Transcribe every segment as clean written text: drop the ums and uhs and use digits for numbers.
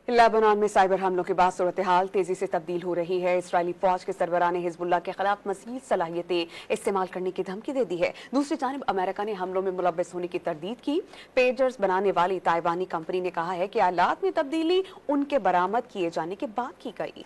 Lebanon में cyber हमलों के बाद सूरत हाल तेजी से तब्दील हो रही है। इस्राएली फौज के सरबराह ने हिजबुल्लाह के खिलाफ मज़ीद सलाहियतें इस्तेमाल करने की धमकी दे दी है। दूसरी जानिब अमेरिका ने हमलों में मुलव्वस होने की तरदीद की। पेजर्स बनाने वाली ताइवानी कंपनी ने कहा है कि आलात में तब्दीली उनके बरामद किए जाने के बाद की गई।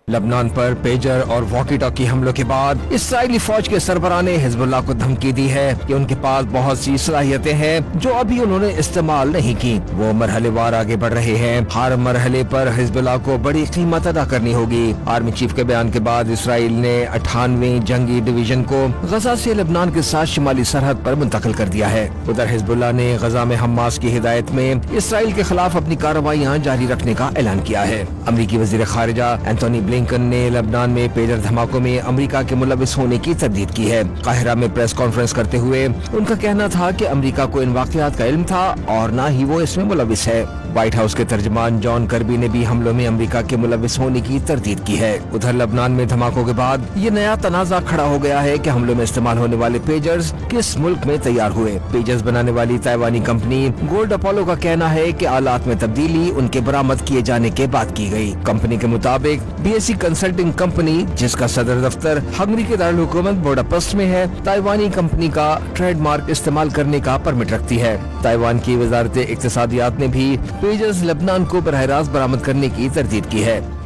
लबनान पर पेजर और वॉकी टॉकी हमलों के बाद इस्राएली फौज के सरबराह ने हिजबुल्लाह को धमकी दी है कि उनके पास बहुत सी सलाहियतें हैं जो अभी उन्होंने इस्तेमाल नहीं की। वो मरहलेवार आगे बढ़ रहे हैं। हर मरहले पर हिजबुल्लाह को बड़ी कीमत अदा करनी होगी। आर्मी चीफ के बयान के बाद इसराइल ने 98वीं जंगी डिवीजन को गजा से लबनान के साथ शिमाली सरहद पर मुंतकिल कर दिया है। उधर हिजबुल्लाह ने गजा में हमास की हिदायत में इसराइल के खिलाफ अपनी कार्रवाइयाँ जारी रखने का ऐलान किया है। अमरीकी वजीर खारिजा एंथोनी ब्लिंकन ने लबनान में पेजर धमाकों में अमेरिका के मुलव्वस होने की तरदीद की है। काहिरा में प्रेस कॉन्फ्रेंस करते हुए उनका कहना था कि अमेरिका को इन वाकयात का इल्म था और न ही वो इसमें मुलव्वस है। व्हाइट हाउस के तर्जमान जॉन कर्बी ने भी हमलों में अमेरिका के मुलव्वस होने की तरदीद की है। उधर लबनान में धमाकों के बाद ये नया तनाजा खड़ा हो गया है कि हमलों में इस्तेमाल होने वाले पेजर्स किस मुल्क में तैयार हुए। पेजर्स बनाने वाली ताइवानी कंपनी गोल्ड अपोलो का कहना है कि आलात में तब्दीली उनके बरामद किए जाने के बाद की गई। कंपनी के मुताबिक बीएससी कंसल्टिंग कंपनी, जिसका सदर दफ्तर हंगरी के दारुल हुकूमत बुडापेस्ट में है, ताइवानी कंपनी का ट्रेडमार्क इस्तेमाल करने का परमिट रखती है। ताइवान की वजारत इक्तिसादियात ने भी पेजर्स लबनान को बरह रास्त बरामद करने की तरदीद की है।